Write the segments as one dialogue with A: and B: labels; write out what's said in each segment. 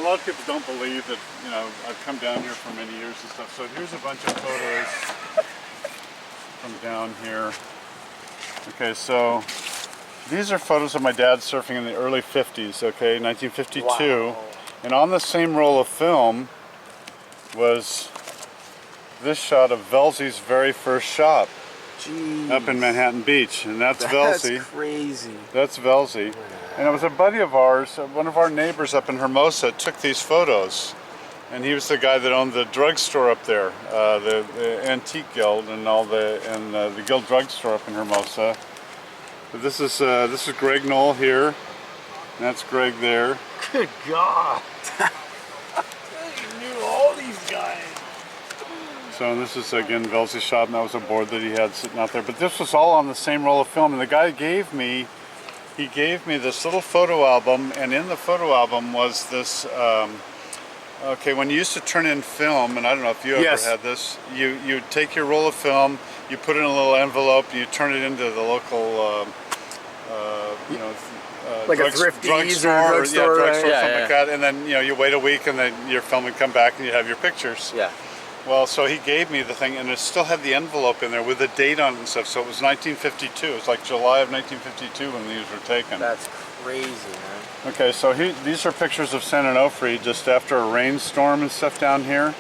A: lot of people don't believe that, you know, I've come down here for many years and stuff. So here's a bunch of photos from down here. Okay, so these are photos of my dad surfing in the early 50s, okay, 1952.
B: Wow.
A: And on the same roll of film was this shot of Velzy's very first shop.
B: Jeez.
A: Up in Manhattan Beach, and that's Velzy.
B: That's crazy.
A: That's Velzy. And it was a buddy of ours, one of our neighbors up in Hermosa, took these photos. And he was the guy that owned the drugstore up there, the Antique Guild and all the Guild drugstore up in Hermosa. But this is Greg Knoll here. And that's Greg there.
B: Good God. You knew all these guys.
A: So this is again Velzy's shop, and that was a board that he had sitting out there. But this was all on the same roll of film, and the guy gave me this little photo album, and in the photo album was this. Okay, when you used to turn in film, and I don't know if you ever had this, you take your roll of film, you put it in a little envelope, and you turn it into the local, you know,
B: like a Thrifty's or drugstore,
A: something like that, and then you wait a week, and then your film would come back, and you have your pictures.
B: Yeah.
A: Well, so he gave me the thing, and it still had the envelope in there with the date on it and stuff. So it was 1952. It was like July of 1952 when these were taken.
B: That's crazy, man.
A: Okay, so these are pictures of San Onofre just after a rainstorm and stuff down here.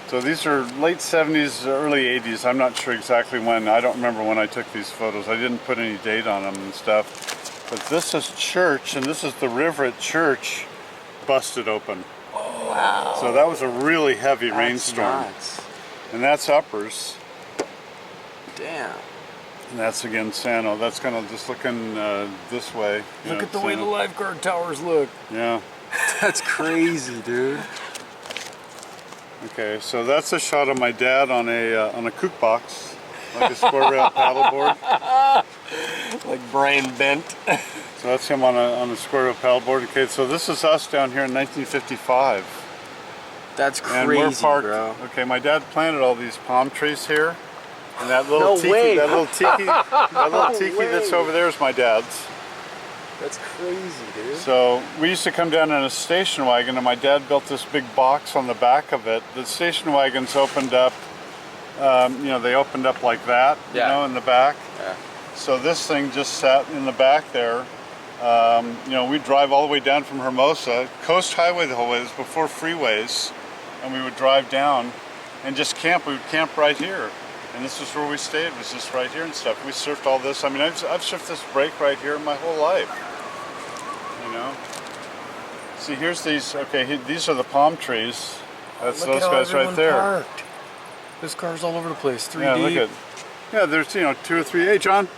A: So these are late 70s, early 80s. I'm not sure exactly when. I don't remember when I took these photos. I didn't put any date on them and stuff. But this is church, and this is the river at church busted open.
B: Wow.
A: So that was a really heavy rainstorm.
B: Nuts.
A: And that's uppers.
B: Damn.
A: And that's again Sano. That's kind of just looking this way.
B: Look at the way the lifeguard towers look.
A: Yeah.
B: That's crazy, dude.
A: Okay, so that's a shot of my dad on a kook box, like a square rail paddleboard.
B: Like Brian Bent.
A: So that's him on a square rail paddleboard. Okay, so this is us down here in 1955.
B: That's crazy,
A: and we're parked,
B: bro.
A: Okay, my dad planted all these palm trees here, and that little
B: No
A: tiki
B: way.
A: that's over there is my dad's.
B: That's crazy, dude.
A: So we used to come down in a station wagon, and my dad built this big box on the back of it. The station wagons opened up, you know, they opened up like that, you know, in the back.
B: Yeah.
A: So this thing just sat in the back there. You know, we'd drive all the way down from Hermosa, Coast Highway the whole way. This was before freeways, and we would drive down and just camp. We would camp right here, and this is where we stayed. Was just right here and stuff. We surfed all this. I mean, I've surfed this break right here my whole life. You know. See, here's these. Okay, these are the palm trees. That's those guys right there.
B: Parked. This car's all over the place. 3D.
A: Yeah, look at. Yeah, there's 2 or 3. Hey, John.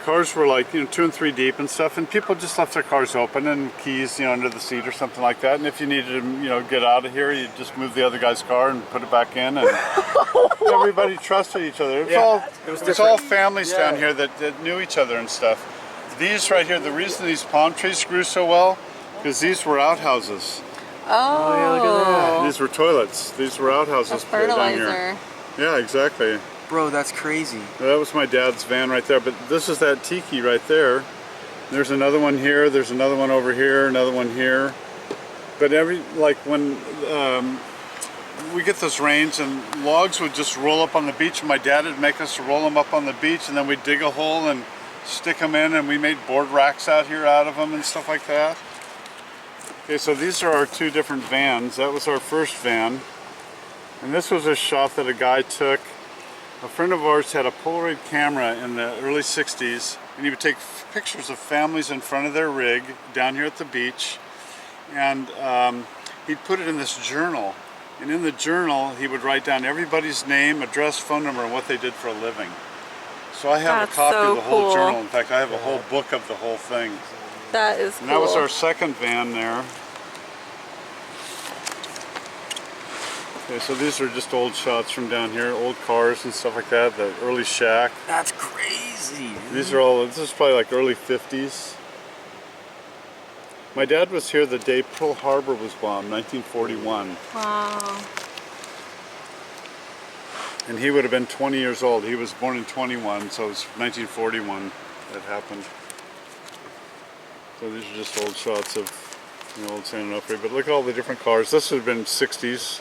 A: Cars were like 2 and 3 deep and stuff, and people just left their cars open and keys under the seat or something like that. And if you needed to get out of here, you just move the other guy's car and put it back in, and everybody trusted each other. It was all families down here that knew each other and stuff. These right here, the reason these palm trees grew so well, because these were outhouses.
C: Oh,
B: yeah, look at that.
A: These were toilets. These were outhouses down here. Yeah, exactly.
B: Bro, that's crazy.
A: That was my dad's van right there, but this is that tiki right there. There's another one here, there's another one over here, another one here. But when we get those rains and logs would just roll up on the beach, and my dad would make us roll them up on the beach, and then we'd dig a hole and stick them in, and we made board racks out here out of them and stuff like that. Okay, so these are our 2 different vans. That was our first van. And this was a shot that a guy took. A friend of ours had a Polaroid camera in the early 60s, and he would take pictures of families in front of their rig down here at the beach, and he'd put it in this journal. And in the journal, he would write down everybody's name, address, phone number, and what they did for a living. So I have a copy of the whole journal. In fact, I have a whole book of the whole thing.
C: That is cool.
A: And that was our second van there. Okay, so these are just old shots from down here, old cars and stuff like that, the early shack.
B: That's crazy, dude.
A: This is probably like early 50s. My dad was here the day Pearl Harbor was bombed, 1941.
C: Wow.
A: And he would have been 20 years old. He was born in 21, so it was 1941 that happened. So these are just old shots of old San Onofre. But look at all the different cars. This would have been 60s.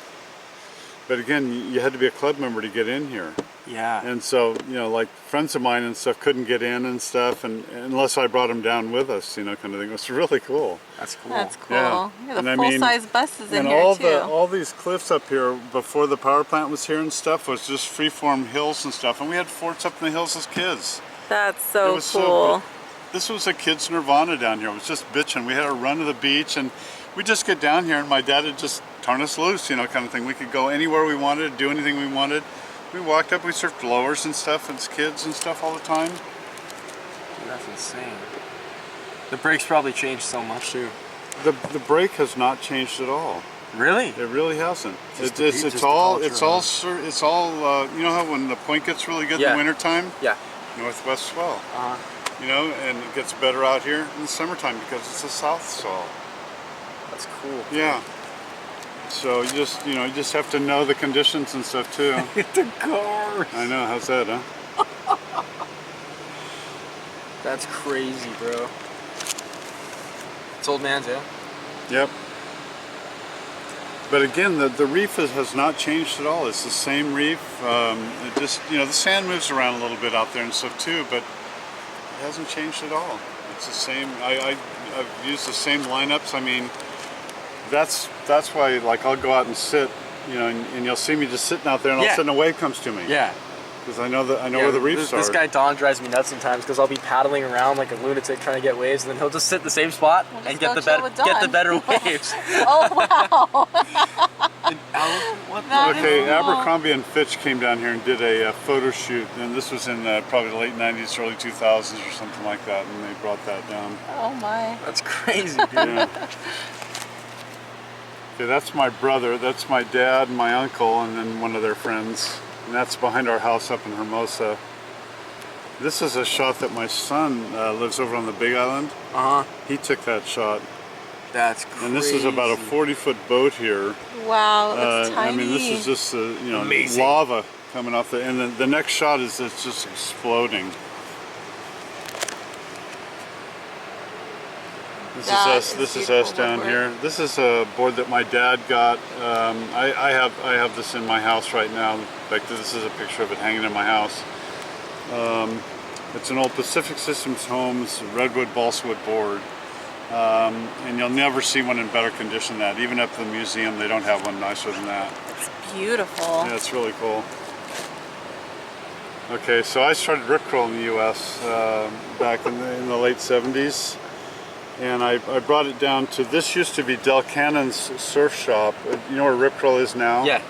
A: But again, you had to be a club member to get in here.
B: Yeah.
A: And so, like friends of mine and stuff couldn't get in and stuff, and unless I brought them down with us, kind of thing. It was really cool.
B: That's cool.
C: That's cool.
A: Yeah.
C: Yeah, the
A: And
C: full-size buses in
A: and
C: here too.
A: all these cliffs up here before the power plant was here and stuff was just freeform hills and stuff, and we had forts up in the hills as kids.
C: That's
A: It
C: so
A: was
C: cool.
A: this was a kid's nirvana down here. It was just bitching. We had a run to the beach, and we'd just get down here, and my dad would just turn us loose, kind of thing. We could go anywhere we wanted, do anything we wanted. We walked up, we surfed lowers and stuff as kids and stuff all the time.
B: Dude, that's insane. The brakes probably changed so much too.
A: The brake has not changed at all.
B: Really?
A: It really hasn't.
B: Just
A: It's all you know how when the point gets really good in
B: Yeah.
A: the wintertime?
B: Yeah.
A: Northwest swell.
B: Uh-huh.
A: And it gets better out here in the summertime because it's a south swell.
B: That's cool.
A: Yeah. So you just have to know the conditions and stuff too.
B: The car.
A: I know, how's that, huh?
B: That's crazy, bro. It's old man's, yeah?
A: Yep. But again, the reef has not changed at all. It's the same reef. It just, the sand moves around a little bit out there and stuff too, but it hasn't changed at all. It's the same. I've used the same lineups. I mean, that's why, like, I'll go out and sit, and you'll see me just sitting out there, and all of a sudden a wave comes to me.
B: Yeah.
A: Because I know where the reefs are.
B: This guy Don drives me nuts sometimes because I'll be paddling around like a lunatic trying to get waves, and then he'll just sit in the same spot and get the better waves.
C: Oh wow!
B: What
C: That is
A: Okay,
C: cool.
A: Abercrombie and Fitch came down here and did a photo shoot, and this was in probably the late 90s, early 2000s or something like that, and they brought that down.
C: Oh my!
B: That's crazy, dude.
A: Yeah. Okay, that's my brother, that's my dad, my uncle, and then one of their friends. And that's behind our house up in Hermosa. This is a shot that my son lives over on the Big Island.
B: Uh-huh.
A: He took that shot.
B: That's crazy.
A: And this is about a 40-foot boat here.
C: Wow, it's tiny.
A: I mean, this is just
B: Amazing.
A: lava coming off and then the next shot is it's just exploding. This is us down here. This is a board that my dad got. I have this in my house right now. In fact, this is a picture of it hanging in my house. It's an old Pacific Systems Homes redwood balsa wood board. And you'll never see one in better condition than that. Even up at the museum, they don't have one nicer than that.
C: It's beautiful.
A: Yeah, it's really cool. Okay, so I started ripcurl in the U.S. Back in the late 70s. And I brought it down to, this used to be Del Cannon's surf shop. You know where ripcurl is now?
B: Yeah.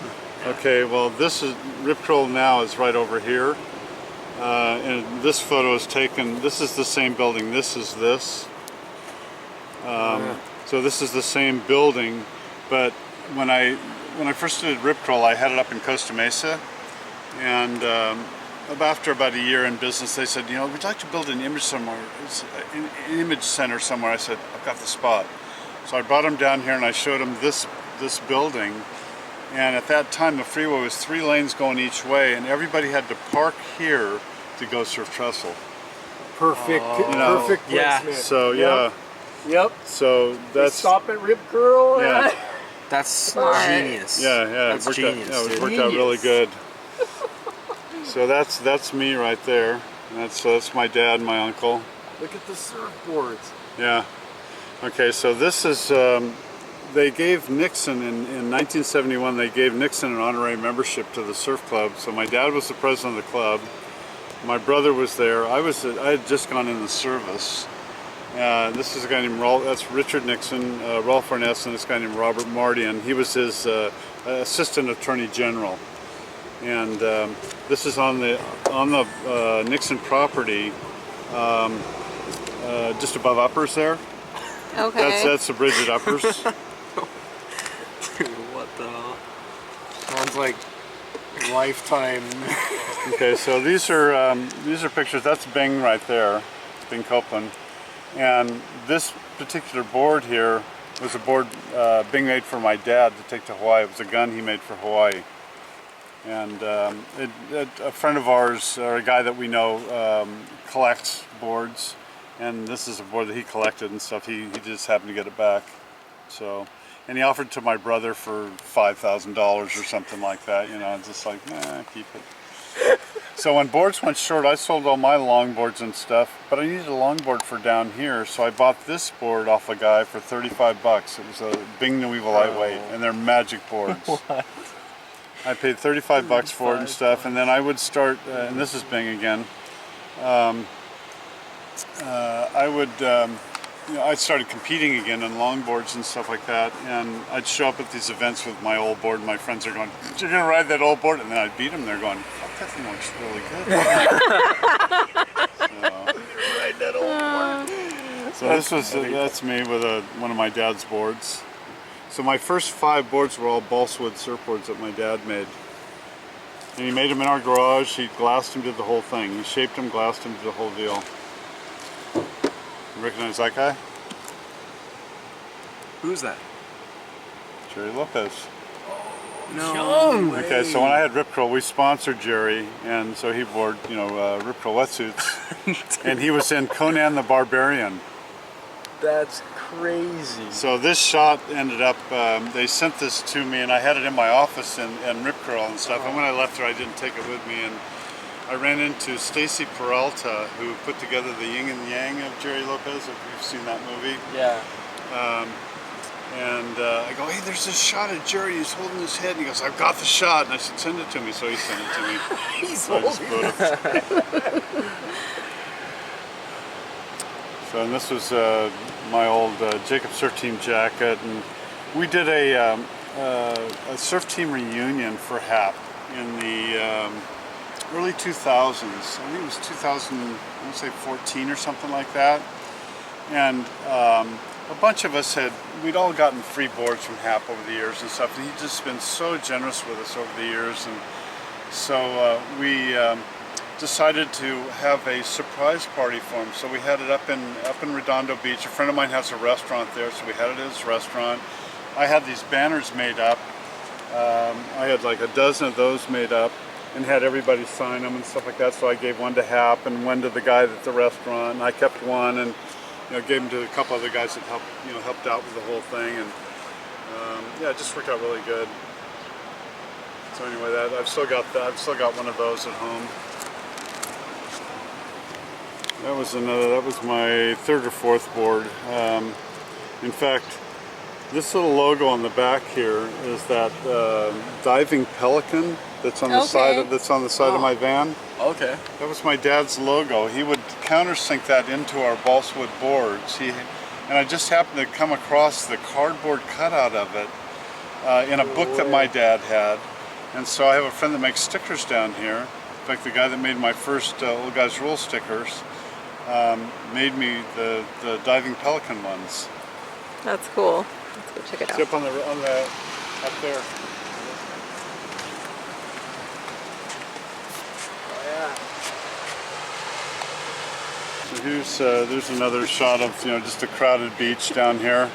A: Okay, well this is, ripcurl now is right over here. And this photo is taken, this is the same building, this is this. So this is the same building, but when I first did ripcurl, I had it up in Costa Mesa, and after about a year in business, they said, we'd like to build an image center somewhere. I said, I've got the spot. So I brought them down here and I showed them this building, and at that time the freeway was 3 lanes going each way, and everybody had to park here to go surf trestle.
D: Perfect, perfect
B: Yeah.
D: placement.
A: So yeah.
D: Yep.
A: So that's
D: Stop at Rip Curl.
A: Yeah.
B: That's
C: Smart.
B: genius.
A: yeah.
B: That's
A: It
B: genius,
A: it
B: dude.
A: worked out really
D: Genius.
A: good. So that's me right there. That's my dad and my uncle.
D: Look at the surfboards.
A: Yeah. Okay, so this is they gave Nixon in 1971. They gave Nixon an honorary membership to the surf club. So my dad was the president of the club. My brother was there. I had just gone in the service. This is a guy named Rolf. That's Richard Nixon, Rolf Arness, and this guy named Robert Mardian. He was his assistant attorney general. And this is on the Nixon property, just above Uppers there.
C: Okay.
A: That's the bridge at Uppers.
B: Dude, what the hell?
D: Sounds like lifetime.
A: Okay, so these are pictures. That's Bing right there, Bing Copeland, and this particular board here was a board Bing made for my dad to take to Hawaii. It was a gun he made for Hawaii, and a friend of ours, or a guy that we know, collects boards, And this is a board that he collected and stuff. He just happened to get it back. So, and he offered to my brother for $5,000 or something like that. You know, just like, nah, keep it. So when boards went short, I sold all my longboards and stuff, but I needed a longboard for down here, so I bought this board off a guy for 35 bucks. It was a Bing New Evil Lightweight, and they're magic boards.
B: What?
A: I paid 35 bucks for it and stuff, and then I would start, and this is Bing again, I started competing again on longboards and stuff like that, and I'd show up at these events with my old board, and my friends are going, "You're gonna ride that old board?" And then I'd beat them. They're going, "Fuck, that thing looks really
D: Ride that old board.
A: So that's me with one of my dad's boards. So my first 5 boards were all balsawood surfboards that my dad made, and he made them in our garage. He glassed them, did the whole thing. He shaped them, glassed them, did the whole deal. You recognize that guy?
B: Who's that?
A: Jerry Lopez.
B: No.
A: Okay, so when I had Rip Curl, we sponsored Jerry, and so he wore, Rip Curl wetsuits, and he was in Conan the Barbarian.
B: That's crazy.
A: So this shot ended up, they sent this to me, and I had it in my office in Rip Curl and stuff, and when I left there, I didn't take it with me, and I ran into Stacy Peralta, who put together the Yin and Yang of Jerry Lopez, if you've seen that movie.
B: Yeah.
A: I go, "Hey, there's this shot of Jerry, he's holding his head," and he goes, "I've got the shot," and I said, "Send it to me," so he sent it to me. So I just put it. So, and this was my old Jacob Surf Team jacket, and we did a surf team reunion for HAP in the early 2000s. I think it was 2014 or something like that. And a bunch of us we'd all gotten free boards from HAP over the years and stuff, and he'd just been so generous with us over the years. And so we decided to have a surprise party for him. So we had it up in Redondo Beach. A friend of mine has a restaurant there, so we had it at his restaurant. I had these banners made up. I had like a dozen of those made up, and had everybody sign them and stuff like that. So I gave one to Hap and one to the guy at the restaurant, and I kept one and gave them to a couple other guys that helped out with the whole thing, and it just worked out really good. So anyway, I've still got one of those at home. That was my 3rd or 4th board. In fact, this little logo on the back here is that diving pelican that's on the side of my van.
B: Okay.
A: That was my dad's logo. He would countersink that into our balsawood boards. And I just happened to come across the cardboard cutout of it in a book that my dad had. And so I have a friend that makes stickers down here. In fact, the guy that made my first Old Guys Rule stickers made me the diving pelican ones.
C: That's cool. Let's go check it out.
A: It's up there. So there's another shot of just a crowded beach down here.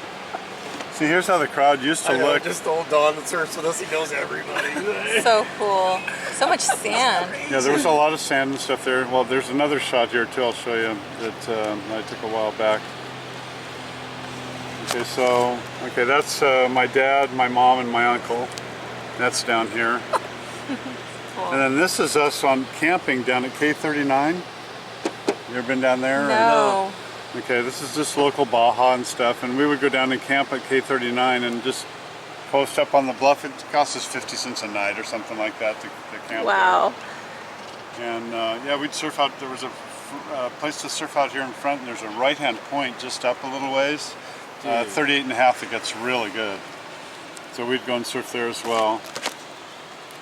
A: See, here's how the crowd used to look.
D: Just old Don that surfs with us, he knows everybody.
C: So cool. So much sand.
A: Yeah, there was a lot of sand and stuff there. Well, there's another shot here too, I'll show you, that I took a while back. Okay, that's my dad, my mom, and my uncle. That's down here.
C: Cool.
A: And then this is us on camping down at K39. You ever been down there?
C: No.
A: Okay, this is just local Baja and stuff, and we would go down and camp at K39 and just post up on the bluff. It cost us 50 cents a night or something like that to camp.
C: Wow.
A: There. And we'd surf out. There was a place to surf out here in front, and there's a right-hand point just up a little ways. 38 and a half, it gets really good. So we'd go and surf there as well.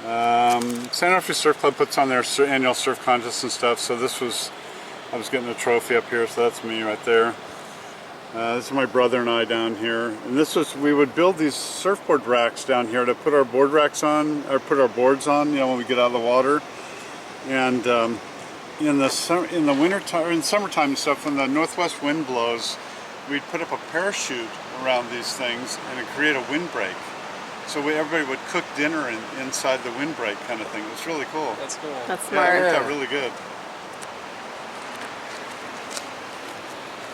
A: San Onofre Surf Club puts on their annual surf contest and stuff, so I was getting a trophy up here, so that's me right there. This is my brother and I down here. And we would build these surfboard racks down here to put our board racks on, or put our boards on, when we get out of the water. And in the winter time, or in summertime and stuff, when the northwest wind blows, we'd put up a parachute around these things and it'd create a windbreak. So everybody would cook dinner inside the windbreak kind of thing. It was really cool.
B: That's cool.
C: That's
A: Yeah,
C: smart.
A: it worked out really good.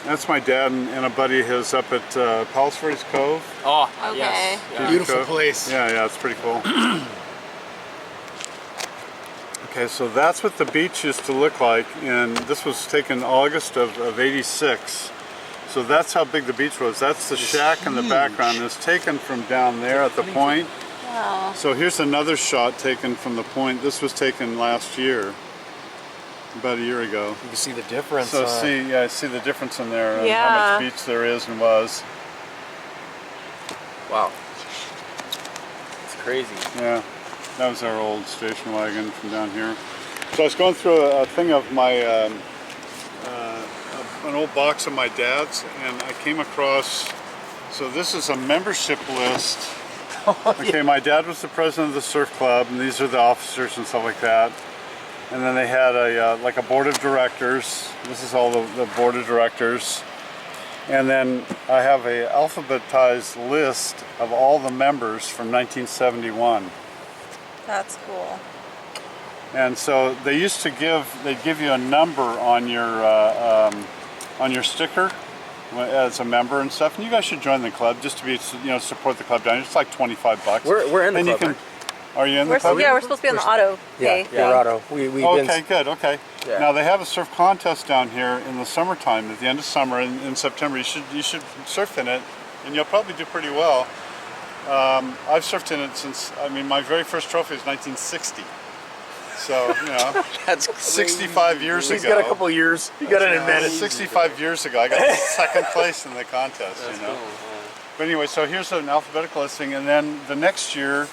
A: That's my dad and a buddy of his up at Palos Verdes Cove.
B: Oh,
C: Okay.
B: yes. Yeah.
D: Beautiful
A: Cove.
D: place.
A: Yeah, it's pretty cool. Okay, so that's what the beach used to look like, and this was taken August of '86. So that's how big the beach was. That's the shack in the background. It's taken from down there at the point.
C: Wow.
A: So here's another shot taken from the point. This was taken last year, about a year ago.
D: You can see the difference.
A: So I see the difference in there and how
C: Yeah.
A: much beach there is and was.
B: Wow. It's crazy.
A: Yeah, that was our old station wagon from down here. So I was going through a thing of my, an old box of my dad's, and I came across, so this is a membership list. Okay, my dad was the president of the surf club, and these are the officers and stuff like that. And then they had like a board of directors. This is all the board of directors. And then I have a alphabetized list of all the members from 1971.
C: That's cool.
A: And so they used to they'd give you a number on your sticker as a member and stuff. And you guys should join the club just to be, support the club down here. It's like $25.
B: We're in the
A: and
B: club.
A: you can, are you in the club?
C: Yeah, we're supposed to be on the auto pay
D: Yeah, Dorado. We've been.
A: Okay, good, okay.
B: Yeah.
A: Now they have a surf contest down here in the summertime, at the end of summer in September. You should surf in it, and you'll probably do pretty well. I've surfed in it since, my very first trophy was 1960. So,
B: That's crazy.
A: 65 years
D: He's
A: ago.
D: got a couple of years. You got to admit it.
A: 65 years ago, I got second place in the contest,
B: That's cool.
A: But anyway, so here's an alphabetical listing, and then the next year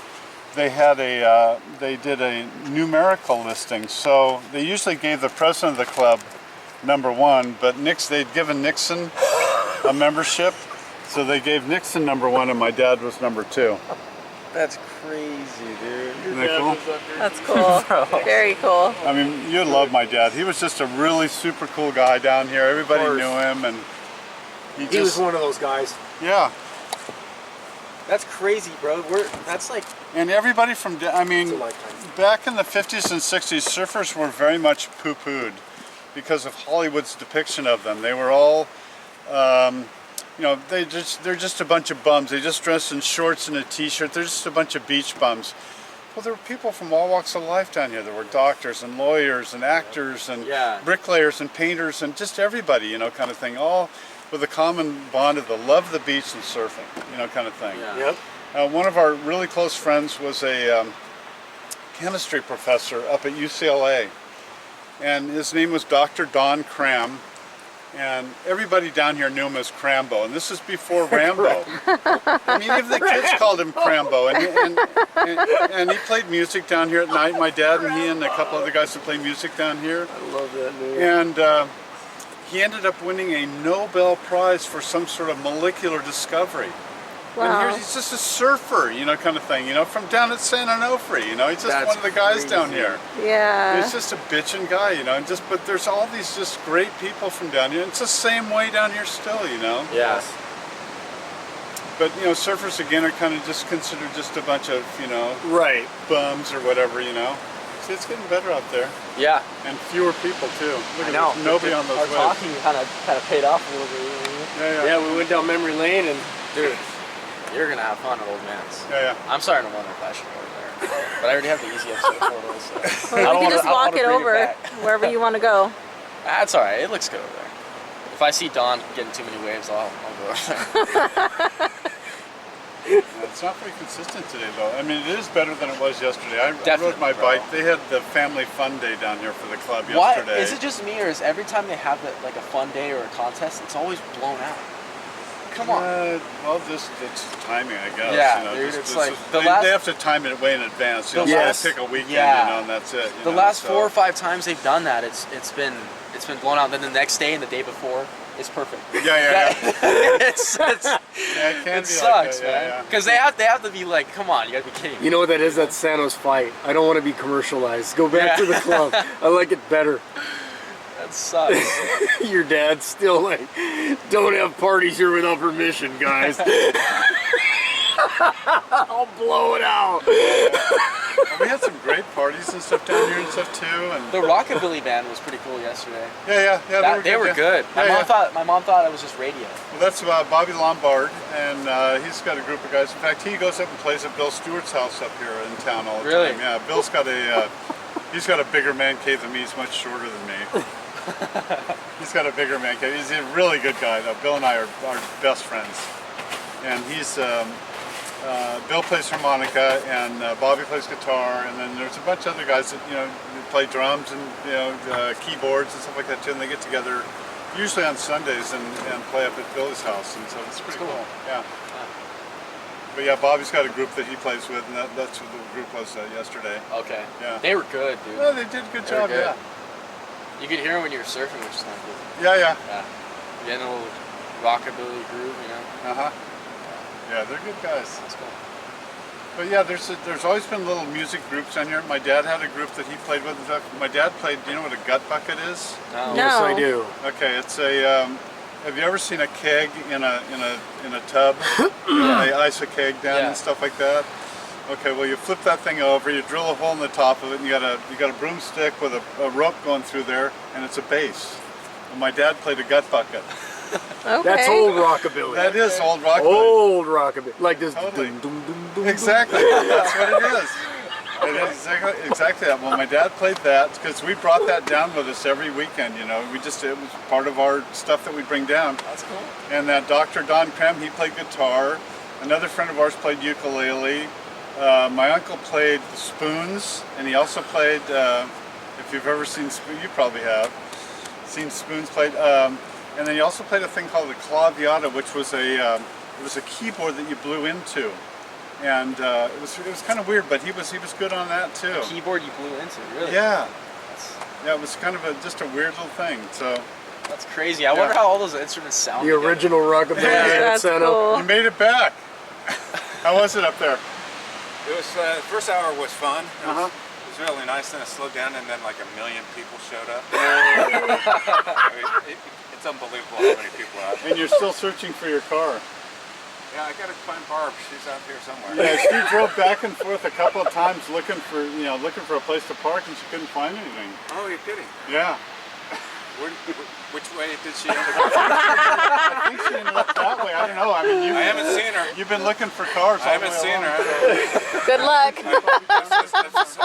A: they had they did a numerical listing. So they usually gave the president of the club #1, but they'd given Nixon a membership, so they gave Nixon #1, and my dad was #2.
B: That's crazy, dude.
A: Isn't that cool?
C: That's cool. Very cool.
A: I mean, you'd love my dad. He was just a really super cool guy down here. Everybody
D: Of course.
A: knew him, and
D: He was one of those guys.
A: yeah.
B: That's crazy, bro. That's like
A: And everybody from,
D: It's a lifetime.
A: back in the 50s and 60s, surfers were very much poo-pooed because of Hollywood's depiction of them. They were all, they're just a bunch of bums. They just dress in shorts and a t-shirt. They're just a bunch of beach bums. Well, there were people from all walks of life down here. There were doctors and lawyers and actors and
B: Yeah.
A: bricklayers and painters and just everybody, kind of thing, all with a common bond of the love of the beach and surfing, kind of thing.
B: Yeah.
D: Yep.
A: One of our really close friends was a chemistry professor up at UCLA, and his name was Dr. Don Cram, and everybody down here knew him as Crambo, and this is before Rambo. I mean, even the kids called him Crambo, and he played music down here at night. My dad and he and a couple other guys that play music down here,
D: I love that name.
A: and he ended up winning a Nobel Prize for some sort of molecular discovery. And
C: Wow.
A: he's just a surfer, kind of thing, from down at San Onofre, he's just
B: That's
A: one of the guys
B: crazy.
A: down here.
C: Yeah.
A: He's just a bitchin' guy, but there's all these just great people from down here. It's the same way down here still,
B: yeah.
A: But, surfers again are kind of just considered just a bunch of,
D: Right.
A: bums or whatever, See, it's getting better out there.
B: Yeah.
A: And fewer people too. Look
B: I
A: at
B: know.
A: there's nobody on those
B: Our
A: waves.
B: talking kind of paid off a little bit.
A: Yeah.
D: Yeah, we went down memory lane and
B: Dude, you're gonna have fun at Old Man's.
A: Yeah.
B: I'm starting to wonder if I should go there. But I already have the easy episode photos. So. I
C: Well,
B: don't
C: we can just
B: wanna- I don't
C: walk it
B: wanna bring
C: over
B: back.
C: wherever you want to go.
B: That's alright, it looks good over there. If I see Don getting too many waves, I'll go over there.
A: It's not very consistent today, though. I mean, it is better than it was yesterday. I rode
B: Definitely,
A: my
B: bro.
A: bike. They had the family fun day down here for the club
B: What?
A: yesterday.
B: Is it just me, or is every time they have like a fun day or a contest, it's always blown out? Come on.
A: Well, it's timing, I guess.
B: Yeah, dude, it's like the
A: they
B: last-
A: have to time it way in advance. You
B: The
A: don't
B: last-
A: just pick a weekend,
B: yeah.
A: and that's it.
B: The last 4 or 5 times they've done that, it's been blown out. Then the next day and the day before, it's perfect.
A: Yeah.
B: it's
A: Yeah, it can
B: it
A: be
B: sucks,
A: like that,
B: man. Because they have to be like, come on, you gotta be kidding me.
D: you know what that is? That's Sano's fight. I don't want to be commercialized. Go back to the club. I like it better.
B: That sucks.
D: Your dad's still like, don't have parties here without permission, guys. I'll blow it out.
A: We had some great parties and stuff down here and stuff too. And
B: The Rockabilly band was pretty cool yesterday.
A: yeah,
B: They were good.
A: Yeah.
B: My mom thought it was just radio.
A: Well, that's Bobby Lombard, and he's got a group of guys. In fact, he goes up and plays at Bill Stewart's house up here in town all the
B: Really?
A: time. Yeah, Bill's got he's got a bigger man cave than me. He's much shorter than me. He's got a bigger man cave. He's a really good guy, though. Bill and I are best friends. And he's, Bill plays harmonica, and Bobby plays guitar, and then there's a bunch of other guys that, play drums and, keyboards and stuff like that too, and they get together usually on Sundays and play up at Bill's house, and so it's pretty cool. Yeah. But yeah, Bobby's got a group that he plays with, and that's what the group was yesterday.
B: Okay.
A: Yeah.
B: They were good, dude.
A: Well, they did a good
B: They were
A: job,
B: good.
A: yeah.
B: You could hear them when you were surfing, which is kind of cool.
A: Yeah.
B: Yeah. Getting a little rockabilly groove,
A: Uh-huh. Yeah, they're good guys.
B: That's cool.
A: But yeah, there's always been little music groups down here. My dad had a group that he played with. My dad played, do you know what a gut bucket is?
B: No.
D: Yes, I do.
A: Okay, it's a, have you ever seen a keg in a tub? They ice a keg down and stuff like that? Okay, well you flip that thing over, you drill a hole in the top of it, and you got a broomstick with a rope going through there, and it's a bass. And my dad played a gut bucket.
C: Okay.
D: That's old rockabilly.
A: That is old rockabilly.
D: Old rockabilly. Like this.
A: Totally.
D: Dum, dum, dum, dum,
A: Exactly, that's what it is. It is exactly that. Well, my dad played that because we brought that down with us every weekend. It was part of our stuff that we bring down.
B: That's cool.
A: And that Dr. Don Krem, he played guitar. Another friend of ours played ukulele. My uncle played the spoons, and he also played. If you've ever seen spoons, you probably have seen spoons played. And then he also played a thing called the claviata, which was a keyboard that you blew into. And it was kind of weird, but he was good on that too.
B: A keyboard you blew into, really?
A: Yeah. Yeah, it was kind of just a weird little thing. So
B: that's crazy. I wonder how all those instruments sound.
D: The original rockabilly.
C: That's cool.
A: you made it back. How was it up there?
E: It was the first hour was fun. It
A: Uh-huh.
E: was really nice. Then it slowed down, and then like 1 million people showed up. It's unbelievable how many people are out there.
A: And you're still searching for your car.
E: Yeah, I gotta find Barb. She's out here somewhere.
A: Yeah, she drove back and forth a couple of times looking for a place to park, and she couldn't find anything.
E: Oh, you're kidding?
A: Yeah.
E: Which way did she end up?
A: I think she ended up that way. I don't know. I mean,
E: I haven't seen her.
A: You've been looking for cars.
E: I haven't seen her.
C: Good luck.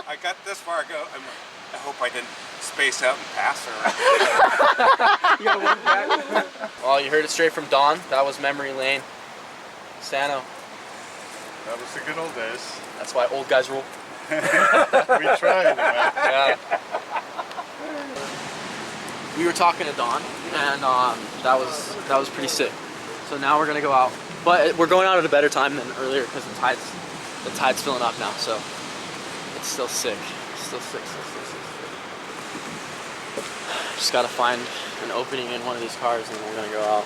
E: I got this far. I hope I didn't space out and pass her.
B: Well, you heard it straight from Don. That was memory lane. Sano.
A: That was the good old days.
B: That's why old guys rule.
A: We tried.
B: Yeah. We were talking to Don, and that was pretty sick. So now we're gonna go out, but we're going out at a better time than earlier because the tide's filling up now. So it's still sick. Still sick. Just gotta find an opening in one of these cars, and we're gonna go out.